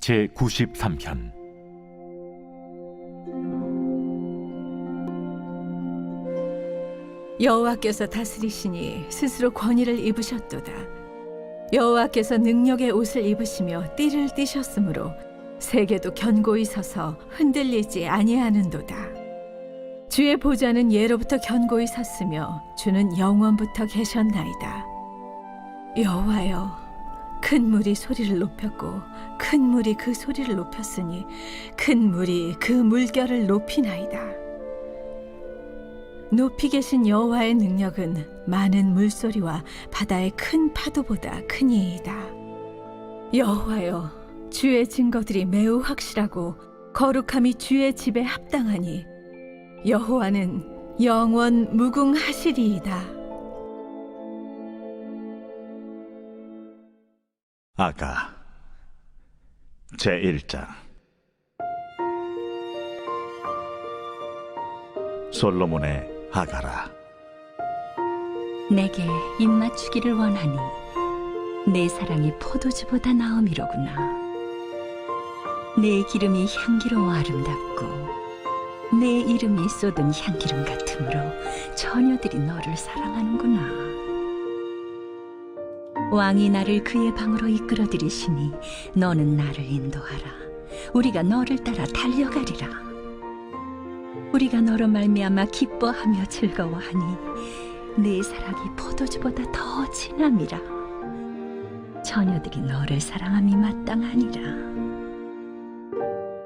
제93편. 여호와께서 다스리시니 스스로 권위를 입으셨도다. 여호와께서 능력의 옷을 입으시며 띠를 띠셨으므로 세계도 견고히 서서 흔들리지 아니하는도다. 주의 보좌는 예로부터 견고히 섰으며 주는 영원부터 계셨나이다. 여호와여, 큰 물이 소리를 높였고 큰 물이 그 소리를 높였으니 큰 물이 그 물결을 높이나이다. 높이 계신 여호와의 능력은 많은 물소리와 바다의 큰 파도보다 크니이다. 여호와여, 주의 증거들이 매우 확실하고 거룩함이 주의 집에 합당하니 여호와는 영원 무궁하시리이다. 아가 제1장. 솔로몬의 아가라, 내게 입맞추기를 원하니 내 사랑이 포도주보다 나음이로구나. 내 기름이 향기로워 아름답고 내 이름이 쏟은 향기름 같으므로 처녀들이 너를 사랑하는구나. 왕이 나를 그의 방으로 이끌어들이시니 너는 나를 인도하라. 우리가 너를 따라 달려가리라. 우리가 너로 말미암아 기뻐하며 즐거워하니 내 사랑이 포도주보다 더 진함이라. 처녀들이 너를 사랑함이 마땅하니라.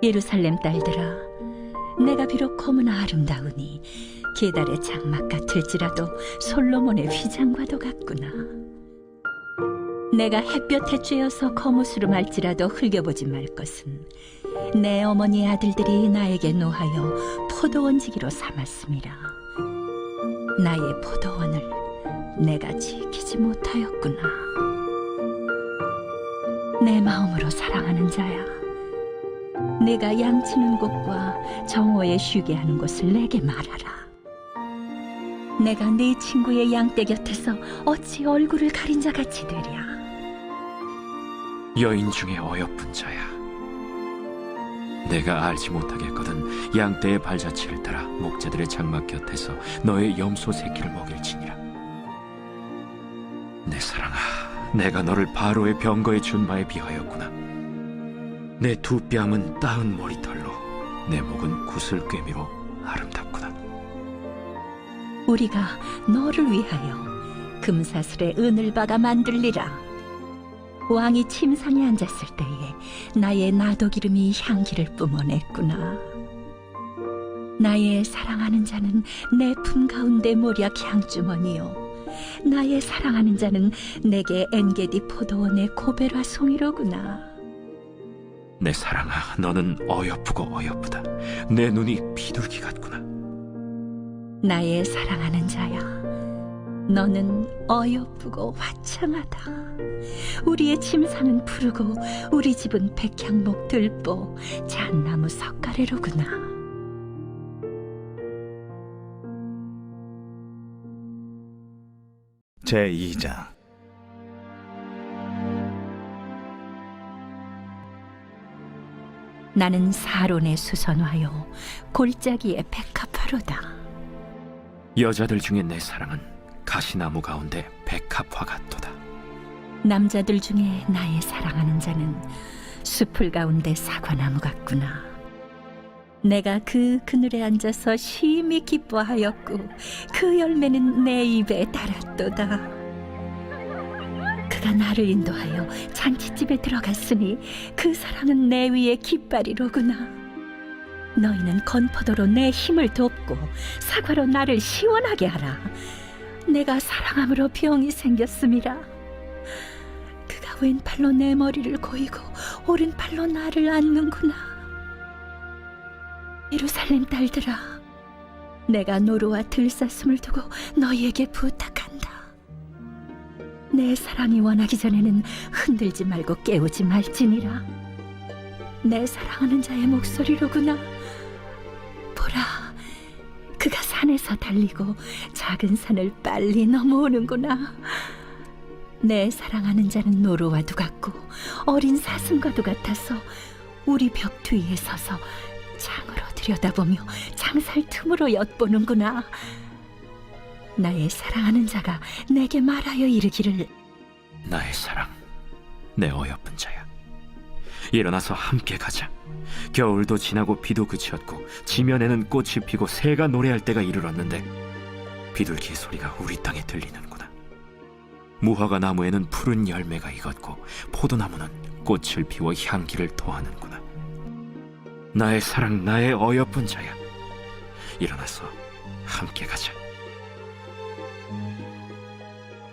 예루살렘 딸들아, 내가 비록 너무나 아름다우니 게달의 장막 같을지라도 솔로몬의 휘장과도 같구나. 내가 햇볕에 쬐어서 거무스름할지라도 흘겨보지 말 것은 내 어머니의 아들들이 나에게 노하여 포도원지기로 삼았음이라. 나의 포도원을 내가 지키지 못하였구나. 내 마음으로 사랑하는 자야, 내가 양치는 곳과 정오에 쉬게 하는 곳을 내게 말하라. 내가 네 친구의 양떼 곁에서 어찌 얼굴을 가린 자 같이 되랴. 여인 중에 어여쁜 자야, 내가 알지 못하겠거든 양떼의 발자취를 따라 목자들의 장막 곁에서 너의 염소 새끼를 먹일지니라. 내 사랑아, 내가 너를 바로의 병거의 준마에 비하였구나. 내 두 뺨은 따은 머리털로 내 목은 구슬꿰미로 아름답구나. 우리가 너를 위하여 금사슬에 은을 박아 만들리라. 왕이 침상에 앉았을 때에 나의 나도기름이 향기를 뿜어냈구나. 나의 사랑하는 자는 내 품 가운데 모략 향주머니요, 나의 사랑하는 자는 내게 엔게디 포도원의 고베라 송이로구나. 내 사랑아, 너는 어여쁘고 어여쁘다. 내 눈이 비둘기 같구나. 나의 사랑하는 자야, 너는 어여쁘고 화창하다. 우리의 침상은 푸르고 우리 집은 백향목 들보 잣나무 석가래로구나. 제2장. 나는 사론의 수선화요 골짜기의 백합화로다. 여자들 중에 내 사랑은 가시나무 가운데 백합화 같도다. 남자들 중에 나의 사랑하는 자는 숲을 가운데 사과나무 같구나. 내가 그 그늘에 앉아서 심히 기뻐하였고 그 열매는 내 입에 달았도다. 그가 나를 인도하여 잔치집에 들어갔으니 그 사랑은 내 위에 깃발이로구나. 너희는 건포도로 내 힘을 돕고 사과로 나를 시원하게 하라. 내가 사랑함으로 병이 생겼음이라. 그가 왼팔로 내 머리를 고이고 오른팔로 나를 안는구나. 예루살렘 딸들아, 내가 노루와 들사슴을 두고 너희에게 부탁한다. 내 사랑이 원하기 전에는 흔들지 말고 깨우지 말지니라. 내 사랑하는 자의 목소리로구나. 보라, 그가 산에서 달리고 작은 산을 빨리 넘어오는구나. 내 사랑하는 자는 노루와도 같고 어린 사슴과도 같아서 우리 벽 뒤에 서서 창으로 들여다보며 창살 틈으로 엿보는구나. 나의 사랑하는 자가 내게 말하여 이르기를 나의 사랑, 내 어여쁜 자야. 일어나서 함께 가자. 겨울도 지나고 비도 그치었고 지면에는 꽃이 피고 새가 노래할 때가 이르렀는데 비둘기의 소리가 우리 땅에 들리는구나. 무화과 나무에는 푸른 열매가 익었고 포도나무는 꽃을 피워 향기를 토하는구나. 나의 사랑, 나의 어여쁜 자야. 일어나서 함께 가자.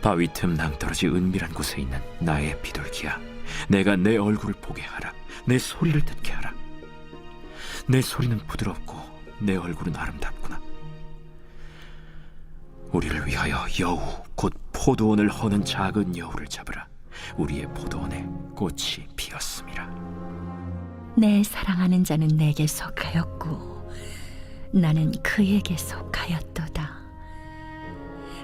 바위 틈 낭떠러지 은밀한 곳에 있는 나의 비둘기야, 내가 내 얼굴을 보게 하라. 내 소리를 듣게 하라. 내 소리는 부드럽고 내 얼굴은 아름답구나. 우리를 위하여 여우, 곧 포도원을 허는 작은 여우를 잡으라. 우리의 포도원에 꽃이 피었음이라. 내 사랑하는 자는 내게 속하였고 나는 그에게 속하였도다.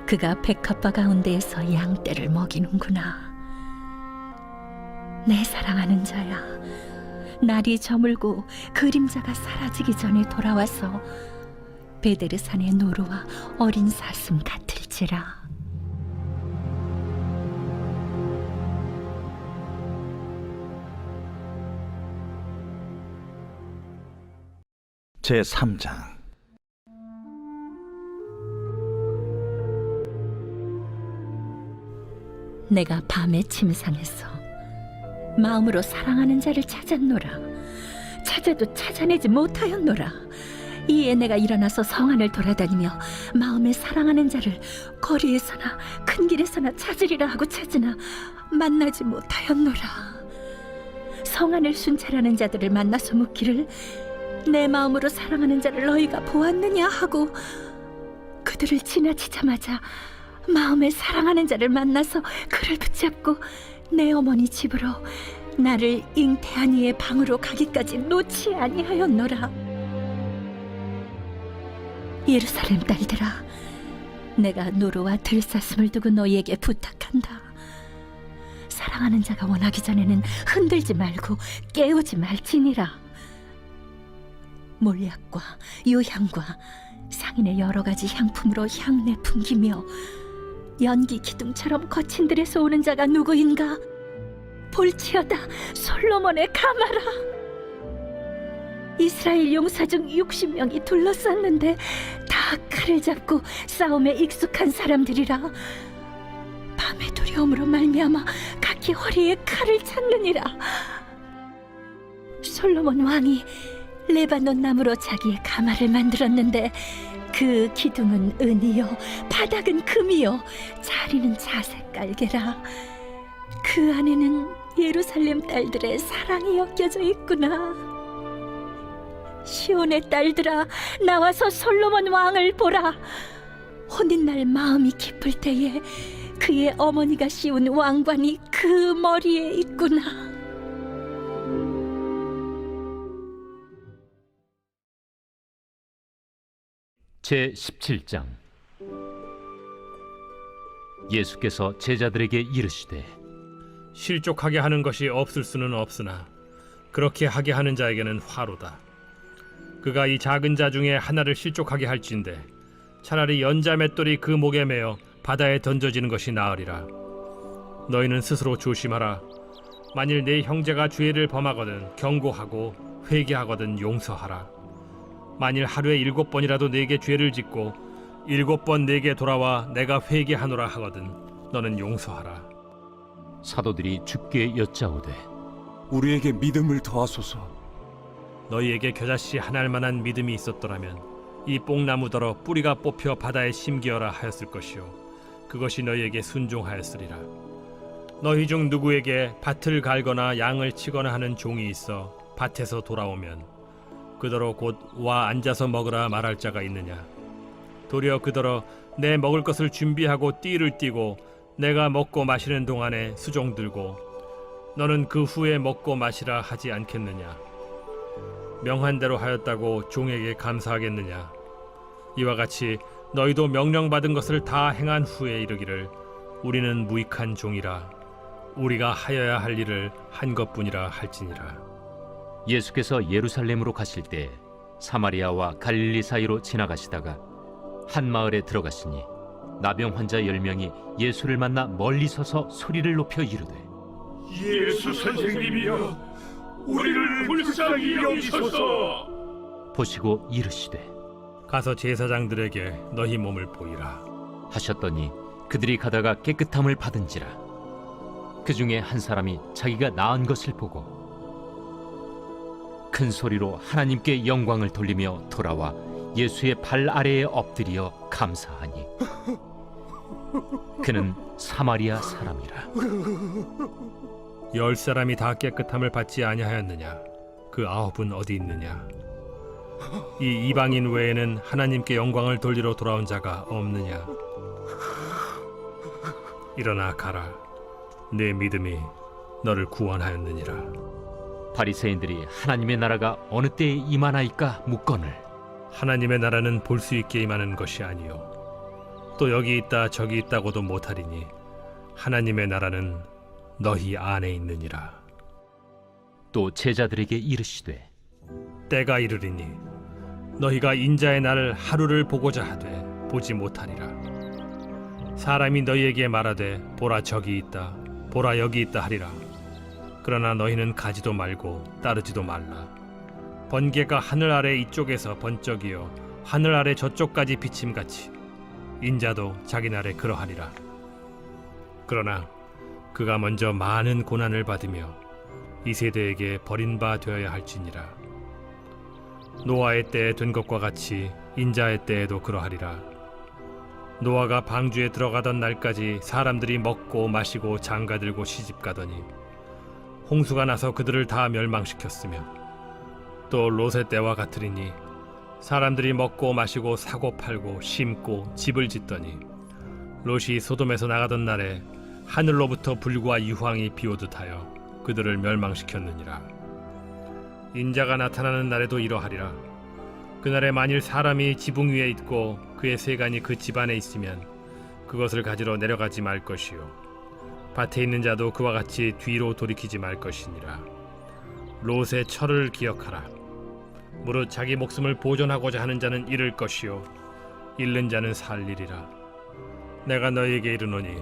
그가 백합화 가운데에서 양떼를 먹이는구나. 내 사랑하는 자야, 날이 저물고 그림자가 사라지기 전에 돌아와서 베데르산의 노루와 어린 사슴 같을지라. 제3장. 내가 밤에 침상에서 마음으로 사랑하는 자를 찾았노라. 찾아도 찾아내지 못하였노라. 이에 내가 일어나서 성 안을 돌아다니며 마음에 사랑하는 자를 거리에서나 큰 길에서나 찾으리라 하고 찾으나 만나지 못하였노라. 성 안을 순찰하는 자들을 만나서 묻기를 내 마음으로 사랑하는 자를 너희가 보았느냐 하고 그들을 지나치자마자 마음에 사랑하는 자를 만나서 그를 붙잡고 내 어머니 집으로 나를 잉태한 이의 방으로 가기까지 놓지 아니하였노라. 예루살렘 딸들아, 내가 노루와 들사슴을 두고 너희에게 부탁한다. 사랑하는 자가 원하기 전에는 흔들지 말고 깨우지 말지니라. 몰약과 유향과 상인의 여러 가지 향품으로 향내 풍기며 연기 기둥처럼 거친 들에서 오는 자가 누구인가? 볼지어다 솔로몬의 가마라. 이스라엘 용사 중 60명이 둘러쌌는데 다 칼을 잡고 싸움에 익숙한 사람들이라. 밤의 두려움으로 말미암아 각기 허리에 칼을 찾느니라. 솔로몬 왕이 레바논 나무로 자기의 가마를 만들었는데 그 기둥은 은이요 바닥은 금이요 자리는 자색 깔개라. 그 안에는 예루살렘 딸들의 사랑이 엮여져 있구나. 시온의 딸들아, 나와서 솔로몬 왕을 보라. 혼인날 마음이 깊을 때에 그의 어머니가 씌운 왕관이 그 머리에 있구나. 제17장. 예수께서 제자들에게 이르시되 실족하게 하는 것이 없을 수는 없으나 그렇게 하게 하는 자에게는 화로다. 그가 이 작은 자 중에 하나를 실족하게 할진대 차라리 연자 맷돌이 그 목에 매어 바다에 던져지는 것이 나으리라. 너희는 스스로 조심하라. 만일 네 형제가 죄를 범하거든 경고하고 회개하거든 용서하라. 만일 하루에 7번이라도 네게 죄를 짓고 7번 네게 돌아와 내가 회개하노라 하거든 너는 용서하라. 사도들이 주께 여짜오되 우리에게 믿음을 더하소서. 너희에게 겨자씨 하나할 만한 믿음이 있었더라면 이 뽕나무더러 뿌리가 뽑혀 바다에 심기어라 하였을 것이요 그것이 너희에게 순종하였으리라. 너희 중 누구에게 밭을 갈거나 양을 치거나 하는 종이 있어 밭에서 돌아오면 그더러 곧 와 앉아서 먹으라 말할 자가 있느냐? 도리어 그더러 내 먹을 것을 준비하고 띠를 띠고 내가 먹고 마시는 동안에 수종 들고 너는 그 후에 먹고 마시라 하지 않겠느냐? 명한 대로 하였다고 종에게 감사하겠느냐? 이와 같이 너희도 명령받은 것을 다 행한 후에 이르기를 우리는 무익한 종이라 우리가 하여야 할 일을 한 것뿐이라 할지니라. 예수께서 예루살렘으로 가실 때 사마리아와 갈릴리 사이로 지나가시다가 한 마을에 들어가시니 나병 환자 10명이 예수를 만나 멀리 서서 소리를 높여 이르되 예수 선생님이여, 우리를 불쌍히 여기소서. 보시고 이르시되 가서 제사장들에게 너희 몸을 보이라. 하셨더니 그들이 가다가 깨끗함을 받은지라. 그 중에 한 사람이 자기가 나은 것을 보고 큰 소리로 하나님께 영광을 돌리며 돌아와 예수의 발 아래에 엎드려 감사하니 그는 사마리아 사람이라. 10사람이 다 깨끗함을 받지 아니하였느냐? 그 9은 어디 있느냐? 이 이방인 외에는 하나님께 영광을 돌리러 돌아온 자가 없느냐? 일어나 가라. 내 믿음이 너를 구원하였느니라. 바리새인들이 하나님의 나라가 어느 때에 임하나이까 묻거늘 하나님의 나라는 볼 수 있게 임하는 것이 아니요 또 여기 있다 저기 있다고도 못하리니 하나님의 나라는 너희 안에 있느니라. 또 제자들에게 이르시되 때가 이르리니 너희가 인자의 날을 하루를 보고자 하되 보지 못하리라. 사람이 너희에게 말하되 보라 저기 있다 보라 여기 있다 하리라. 그러나 너희는 가지도 말고 따르지도 말라. 번개가 하늘 아래 이쪽에서 번쩍이어 하늘 아래 저쪽까지 비침같이 인자도 자기 날에 그러하리라. 그러나 그가 먼저 많은 고난을 받으며 이 세대에게 버림바 되어야 할지니라. 노아의 때에 된 것과 같이 인자의 때에도 그러하리라. 노아가 방주에 들어가던 날까지 사람들이 먹고 마시고 장가들고 시집가더니 홍수가 나서 그들을 다 멸망시켰으며 또 롯의 때와 같으리니 사람들이 먹고 마시고 사고 팔고 심고 집을 짓더니 롯이 소돔에서 나가던 날에 하늘로부터 불과 유황이 비오듯 하여 그들을 멸망시켰느니라. 인자가 나타나는 날에도 이러하리라. 그날에 만일 사람이 지붕 위에 있고 그의 세간이 그 집 안에 있으면 그것을 가지러 내려가지 말 것이요 밭에 있는 자도 그와 같이 뒤로 돌이키지 말 것이니라. 롯의 철을 기억하라. 무릇 자기 목숨을 보존하고자 하는 자는 잃을 것이요 잃는 자는 살리리라. 내가 너희에게 이르노니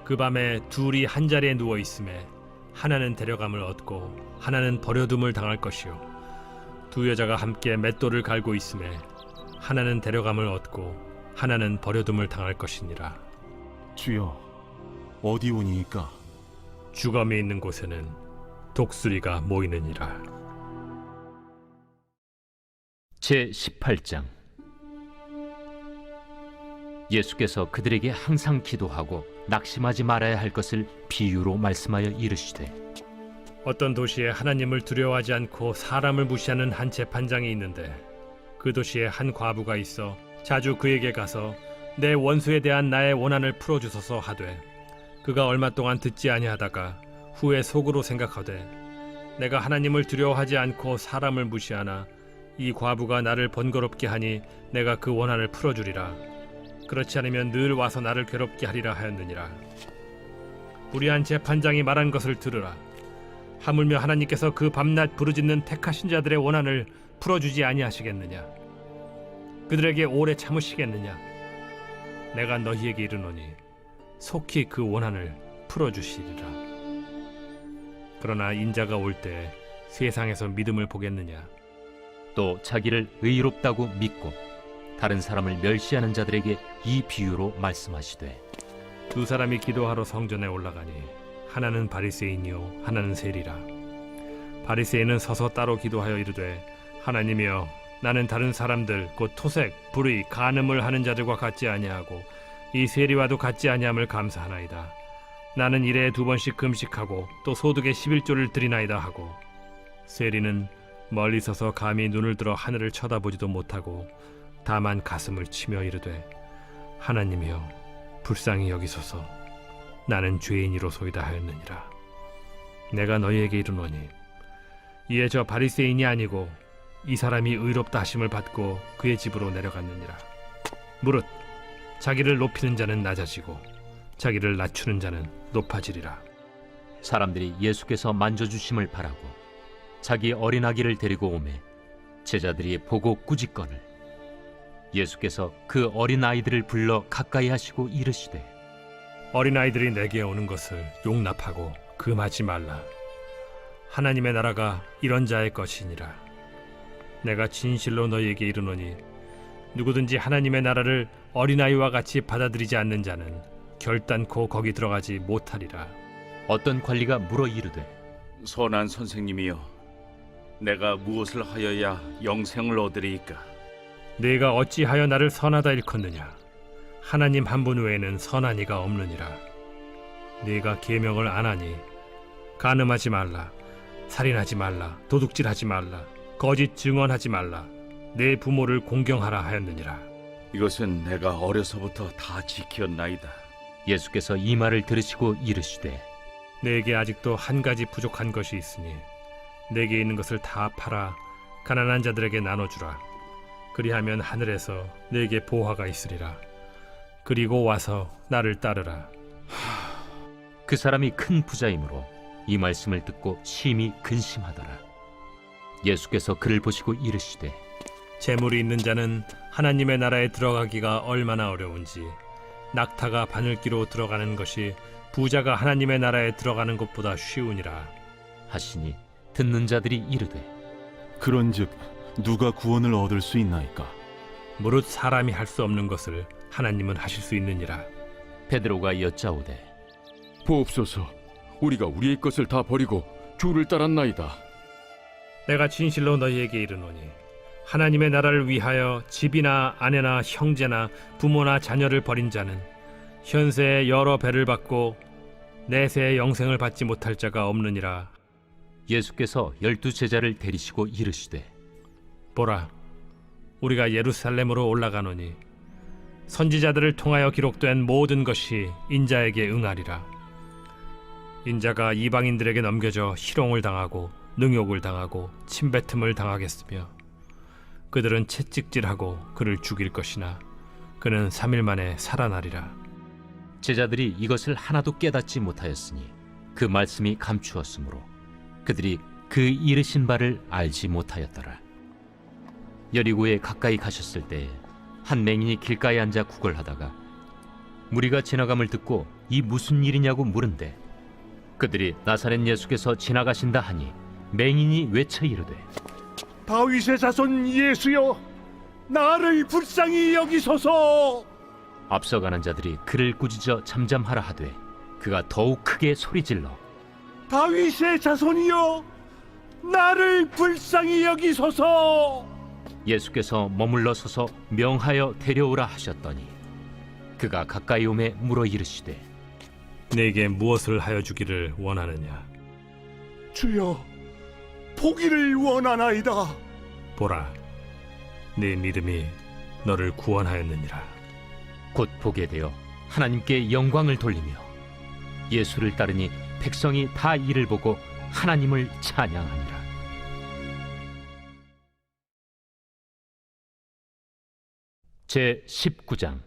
그 밤에 둘이 한 자리에 누워 있음에 하나는 데려감을 얻고 하나는 버려둠을 당할 것이요 두 여자가 함께 맷돌을 갈고 있음에 하나는 데려감을 얻고 하나는 버려둠을 당할 것이니라. 주여, 어디 오니이까? 주검이 있는 곳에는 독수리가 모이느니라. 제 18장. 예수께서 그들에게 항상 기도하고 낙심하지 말아야 할 것을 비유로 말씀하여 이르시되 어떤 도시에 하나님을 두려워하지 않고 사람을 무시하는 한 재판장이 있는데 그 도시에 한 과부가 있어 자주 그에게 가서 내 원수에 대한 나의 원한을 풀어주소서 하되 그가 얼마 동안 듣지 아니하다가 후에 속으로 생각하되 내가 하나님을 두려워하지 않고 사람을 무시하나 이 과부가 나를 번거롭게 하니 내가 그 원한을 풀어주리라. 그렇지 않으면 늘 와서 나를 괴롭게 하리라 하였느니라. 불의한 재판장이 말한 것을 들으라. 하물며 하나님께서 그 밤낮 부르짖는 택하신 자들의 원한을 풀어주지 아니하시겠느냐? 그들에게 오래 참으시겠느냐? 내가 너희에게 이르노니 속히 그 원한을 풀어주시리라. 그러나 인자가 올 때 세상에서 믿음을 보겠느냐? 또 자기를 의롭다고 믿고 다른 사람을 멸시하는 자들에게 이 비유로 말씀하시되 두 사람이 기도하러 성전에 올라가니 하나는 바리새인이요 하나는 세리라. 바리새인은 서서 따로 기도하여 이르되 하나님이여 나는 다른 사람들 곧 토색, 불의, 간음을 하는 자들과 같지 아니하고 이 세리와도 같지 아니함을 감사하나이다. 나는 일에 2번씩 금식하고 또 소득의 11조를 드리나이다 하고 세리는 멀리 서서 감히 눈을 들어 하늘을 쳐다보지도 못하고 다만 가슴을 치며 이르되 하나님이여 불쌍히 여기소서 나는 죄인이로소이다 하였느니라. 내가 너희에게 이르노니 이에 저 바리새인이 아니고 이 사람이 의롭다 하심을 받고 그의 집으로 내려갔느니라. 무릇 자기를 높이는 자는 낮아지고 자기를 낮추는 자는 높아지리라. 사람들이 예수께서 만져주심을 바라고 자기 어린아기를 데리고 오매 제자들이 보고 꾸짖거늘 예수께서 그 어린아이들을 불러 가까이 하시고 이르시되 어린아이들이 내게 오는 것을 용납하고 금하지 말라. 하나님의 나라가 이런 자의 것이니라. 내가 진실로 너희에게 이르노니 누구든지 하나님의 나라를 어린아이와 같이 받아들이지 않는 자는 결단코 거기 들어가지 못하리라. 어떤 관리가 물어 이르되 선한 선생님이여, 내가 무엇을 하여야 영생을 얻으리이까? 네가 어찌하여 나를 선하다 일컫느냐? 하나님 한 분 외에는 선한 이가 없느니라. 네가 계명을 안 하니 간음하지 말라, 살인하지 말라, 도둑질하지 말라, 거짓 증언하지 말라, 내 부모를 공경하라 하였느니라. 이것은 내가 어려서부터 다 지켰나이다. 예수께서 이 말을 들으시고 이르시되 내게 아직도 한 가지 부족한 것이 있으니 내게 있는 것을 다 팔아 가난한 자들에게 나눠주라. 그리하면 하늘에서 내게 보화가 있으리라. 그리고 와서 나를 따르라. 그 사람이 큰 부자이므로 이 말씀을 듣고 심히 근심하더라. 예수께서 그를 보시고 이르시되 재물이 있는 자는 하나님의 나라에 들어가기가 얼마나 어려운지 낙타가 바늘기로 들어가는 것이 부자가 하나님의 나라에 들어가는 것보다 쉬우니라 하시니 듣는 자들이 이르되 그런즉 누가 구원을 얻을 수 있나이까? 무릇 사람이 할 수 없는 것을 하나님은 하실 수 있느니라. 베드로가 여짜오되 보옵소서, 우리가 우리의 것을 다 버리고 주를 따랐나이다. 내가 진실로 너희에게 이르노니 하나님의 나라를 위하여 집이나 아내나 형제나 부모나 자녀를 버린 자는 현세에 여러 배를 받고 내세의 영생을 받지 못할 자가 없느니라. 예수께서 12 제자를 데리시고 이르시되 보라, 우리가 예루살렘으로 올라가노니 선지자들을 통하여 기록된 모든 것이 인자에게 응하리라. 인자가 이방인들에게 넘겨져 희롱을 당하고 능욕을 당하고 침뱉음을 당하겠으며 그들은 채찍질하고 그를 죽일 것이나 그는 3일 만에 살아나리라. 제자들이 이것을 하나도 깨닫지 못하였으니 그 말씀이 감추었으므로 그들이 그 이르신 바를 알지 못하였더라. 여리고에 가까이 가셨을 때에 한 맹인이 길가에 앉아 구걸하다가 무리가 지나감을 듣고 이 무슨 일이냐고 물은데 그들이 나사렛 예수께서 지나가신다 하니 맹인이 외쳐 이르되 다윗의 자손 예수여, 나를 불쌍히 여기소서. 앞서가는 자들이 그를 꾸짖어 잠잠하라 하되 그가 더욱 크게 소리질러 다윗의 자손이여, 나를 불쌍히 여기소서. 예수께서 머물러 서서 명하여 데려오라 하셨더니 그가 가까이 오매 물어 이르시되 내게 무엇을 하여 주기를 원하느냐? 주여, 보기를 원하나이다. 보라, 네 믿음이 너를 구원하였느니라. 곧 보게 되어 하나님께 영광을 돌리며 예수를 따르니 백성이 다 이를 보고 하나님을 찬양하니라. 제 19장.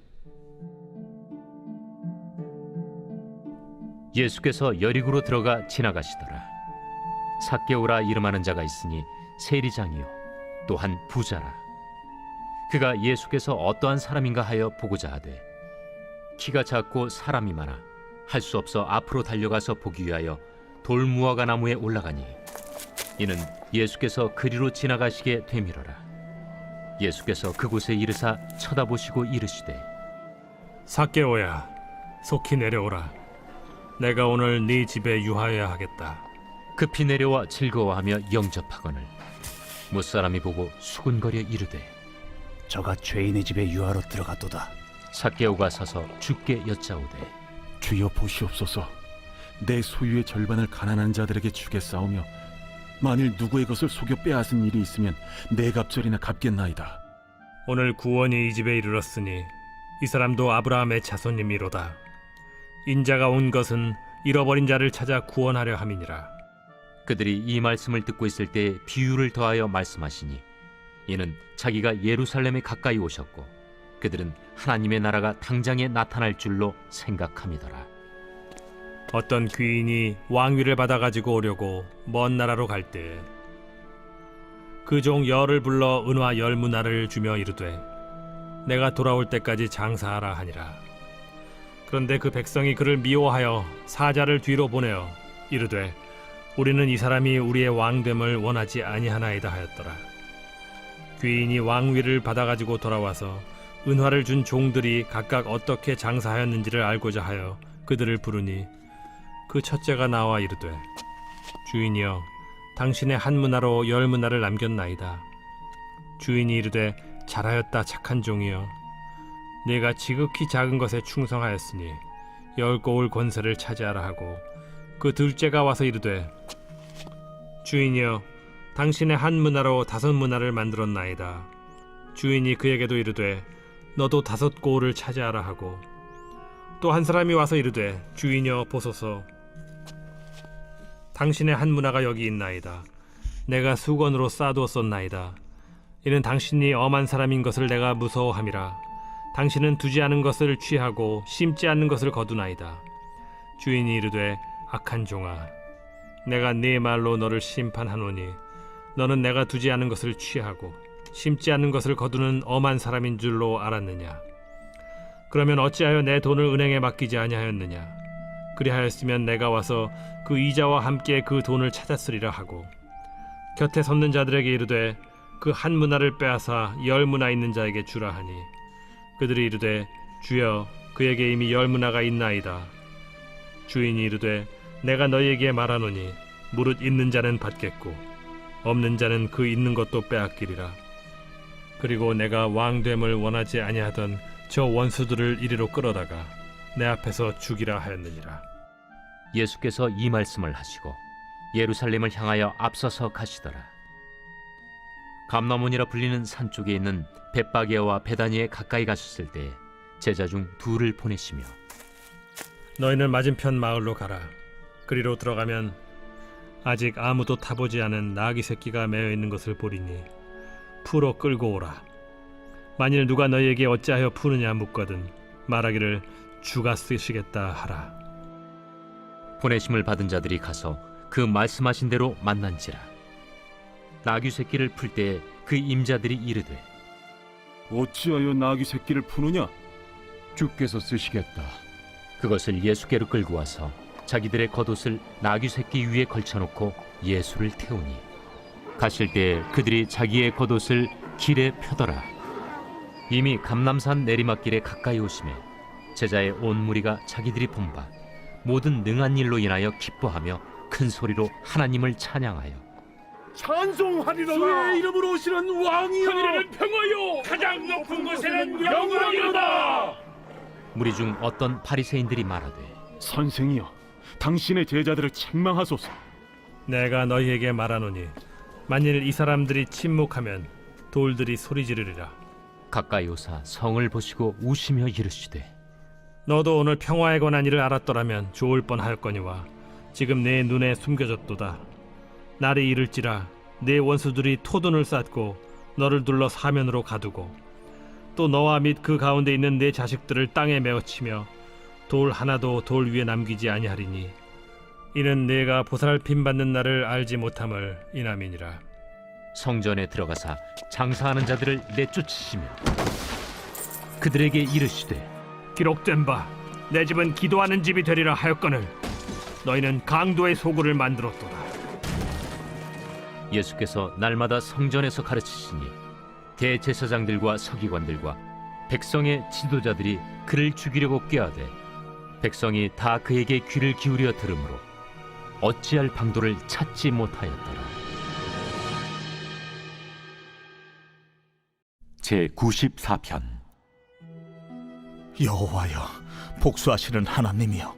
예수께서 여리고로 들어가 지나가시더라. 삭개오라 이름하는 자가 있으니 세리장이요 또한 부자라. 그가 예수께서 어떠한 사람인가 하여 보고자 하되 키가 작고 사람이 많아 할 수 없어 앞으로 달려가서 보기 위하여 돌무화과 나무에 올라가니 이는 예수께서 그리로 지나가시게 되밀어라. 예수께서 그곳에 이르사 쳐다보시고 이르시되 삭개오야, 속히 내려오라. 내가 오늘 네 집에 유하여야 하겠다. 급히 내려와 즐거워하며 영접하거늘 무사람이 보고 수군거려 이르되 저가 죄인의 집에 유하러 들어갔도다. 삭개오가 서서 주께 여짜오되 주여 보시옵소서, 내 소유의 절반을 가난한 자들에게 주겠사오며 만일 누구의 것을 속여 빼앗은 일이 있으면 네 갑절이나 갚겠나이다. 오늘 구원이 이 집에 이르렀으니 이 사람도 아브라함의 자손님이로다. 인자가 온 것은 잃어버린 자를 찾아 구원하려 함이니라. 그들이 이 말씀을 듣고 있을 때 비유를 더하여 말씀하시니 이는 자기가 예루살렘에 가까이 오셨고 그들은 하나님의 나라가 당장에 나타날 줄로 생각함이더라. 어떤 귀인이 왕위를 받아가지고 오려고 먼 나라로 갈 때 그 종 열을 불러 은화 10문화를 주며 이르되 내가 돌아올 때까지 장사하라 하니라. 그런데 그 백성이 그를 미워하여 사자를 뒤로 보내어 이르되 우리는 이 사람이 우리의 왕됨을 원하지 아니하나이다 하였더라. 귀인이 왕위를 받아가지고 돌아와서 은화를 준 종들이 각각 어떻게 장사하였는지를 알고자 하여 그들을 부르니 그 첫째가 나와 이르되 주인이여 당신의 한 문화로 10문화를 남겼나이다. 주인이 이르되 잘하였다 착한 종이여 네가 지극히 작은 것에 충성하였으니 10고을 권세를 차지하라 하고 그 둘째가 와서 이르되 주인이여 당신의 한 문화로 5문화를 만들었나이다. 주인이 그에게도 이르되 너도 5고을을 차지하라 하고 또 한 사람이 와서 이르되 주인이여 보소서 당신의 한 문화가 여기 있나이다. 내가 수건으로 싸두었었나이다. 이는 당신이 엄한 사람인 것을 내가 무서워함이라. 당신은 두지 않은 것을 취하고 심지 않는 것을 거두나이다. 주인이 이르되 악한 종아 내가 네 말로 너를 심판하노니 너는 내가 두지 않은 것을 취하고 심지 않는 것을 거두는 엄한 사람인 줄로 알았느냐? 그러면 어찌하여 내 돈을 은행에 맡기지 아니하였느냐? 그리하였으면 내가 와서 그 이자와 함께 그 돈을 찾았으리라 하고 곁에 섰는 자들에게 이르되 그 한 문화를 빼앗아 10문화 있는 자에게 주라 하니 그들이 이르되 주여 그에게 이미 10문화가 있나이다. 주인이 이르되 내가 너희에게 말하노니 무릇 있는 자는 받겠고 없는 자는 그 있는 것도 빼앗기리라. 그리고 내가 왕됨을 원하지 아니하던 저 원수들을 이리로 끌어다가 내 앞에서 죽이라 하였느니라. 예수께서 이 말씀을 하시고 예루살렘을 향하여 앞서서 가시더라. 감나몬이라 불리는 산 쪽에 있는 벳바게와 베다니에 가까이 가셨을 때 제자 중 2를 보내시며 너희는 맞은편 마을로 가라. 그리로 들어가면 아직 아무도 타보지 않은 나귀 새끼가 매어 있는 것을 보리니 풀어 끌고 오라. 만일 누가 너희에게 어찌하여 푸느냐 묻거든 말하기를 주가 쓰시겠다 하라. 보내심을 받은 자들이 가서 그 말씀하신 대로 만난지라. 나귀 새끼를 풀 때 그 임자들이 이르되 어찌하여 나귀 새끼를 푸느냐? 주께서 쓰시겠다. 그것을 예수께로 끌고 와서 자기들의 겉옷을 나귀 새끼 위에 걸쳐놓고 예수를 태우니 가실 때 그들이 자기의 겉옷을 길에 펴더라. 이미 감람산 내리막길에 가까이 오심에 제자의 온 무리가 자기들이 본 바 모든 능한 일로 인하여 기뻐하며 큰 소리로 하나님을 찬양하여 찬송하리로다. 주의 이름으로 오시는 왕이여. 하늘에는 평화요 가장 높은 곳에는 영광이로다. 무리 중 어떤 바리새인들이 말하되 선생이여 당신의 제자들을 책망하소서. 내가 너희에게 말하노니 만일 이 사람들이 침묵하면 돌들이 소리 지르리라. 가까이 오사 성을 보시고 우시며 이르시되 너도 오늘 평화에 관한 일을 알았더라면 좋을 뻔하였거니와 지금 내 눈에 숨겨졌도다. 날이 이를지라 내 원수들이 토둔을 쌓고 너를 둘러 사면으로 가두고 또 너와 및 그 가운데 있는 내 자식들을 땅에 메어치며 돌 하나도 돌 위에 남기지 아니하리니 이는 내가 보살핌 받는 날을 알지 못함을 인함이니라. 성전에 들어가사 장사하는 자들을 내쫓으시며 그들에게 이르시되 기록된 바 내 집은 기도하는 집이 되리라 하였거늘 너희는 강도의 소굴을 만들었도다. 예수께서 날마다 성전에서 가르치시니 대제사장들과 서기관들과 백성의 지도자들이 그를 죽이려고 꾀하되 백성이 다 그에게 귀를 기울여 들으므로 어찌할 방도를 찾지 못하였더라. 제94편 여호와여 복수하시는 하나님이여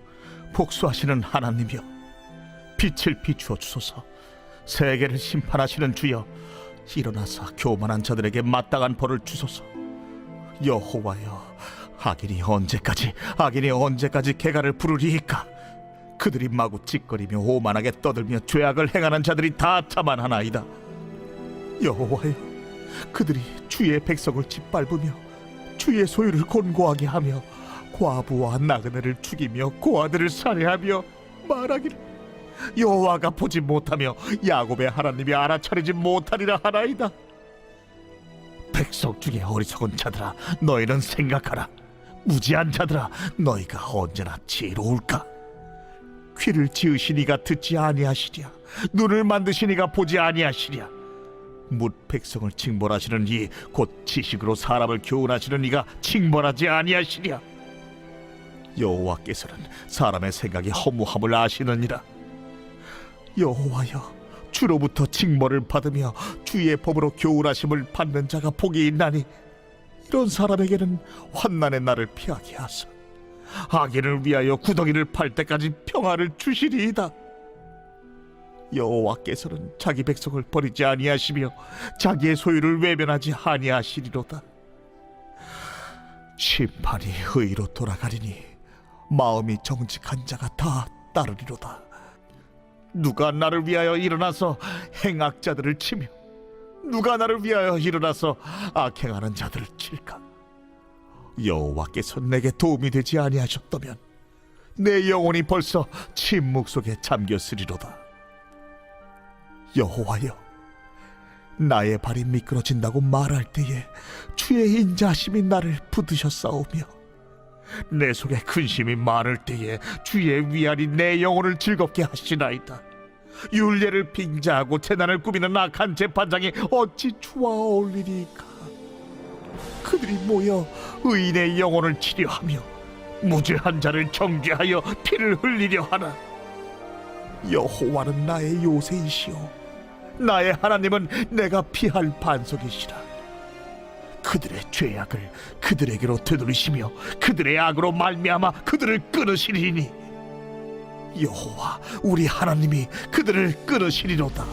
복수하시는 하나님이여 빛을 비추어 주소서. 세계를 심판하시는 주여 일어나사 교만한 자들에게 마땅한 벌을 주소서. 여호와여 악인이 언제까지 개가를 부르리이까. 그들이 마구 찌꺼리며 오만하게 떠들며 죄악을 행하는 자들이 다 자만하나이다. 여호와여 그들이 주의 백성을 짓밟으며 주의 소유를 곤고하게 하며 과부와 나그네를 죽이며 고아들을 살해하며 말하기를 여호와가 보지 못하며 야곱의 하나님이 알아차리지 못하리라 하나이다. 백성 중에 어리석은 자들아, 너희는 생각하라. 무지한 자들아, 너희가 언제나 지혜로울까? 귀를 지으시니가 듣지 아니하시랴, 눈을 만드시니가 보지 아니하시랴. 뭇 백성을 징벌하시는 이 곧 지식으로 사람을 교훈하시는 이가 징벌하지 아니하시랴. 여호와께서는 사람의 생각이 허무함을 아시느니라. 여호와여, 주로부터 징벌을 받으며 주의 법으로 교훈하심을 받는 자가 복이 있나니 이런 사람에게는 환난의 날을 피하게 하사 악인을 위하여 구덩이를 팔 때까지 평화를 주시리이다. 여호와께서는 자기 백성을 버리지 아니하시며 자기의 소유를 외면하지 아니하시리로다. 심판이 의로 돌아가리니 마음이 정직한 자가 다 따르리로다. 누가 나를 위하여 일어나서 행악자들을 치며 누가 나를 위하여 일어나서 악행하는 자들을 칠까? 여호와께서 내게 도움이 되지 아니하셨다면 내 영혼이 벌써 침묵 속에 잠겼으리로다. 여호와여, 나의 발이 미끄러진다고 말할 때에 주의 인자하심이 나를 붙드셨사오며 내 속에 근심이 많을 때에 주의 위안이 내 영혼을 즐겁게 하시나이다. 율례를 빙자하고 재난을 꾸미는 악한 재판장이 어찌 주와 어울리리까? 그들이 모여 의인의 영혼을 치려하며 무죄한 자를 정죄하여 피를 흘리려 하나. 여호와는 나의 요새이시오, 나의 하나님은 내가 피할 반석이시라. 그들의 죄악을 그들에게로 되돌리시며 그들의 악으로 말미암아 그들을 끊으시리니 여호와 우리 하나님이 그들을 끊으시리로다.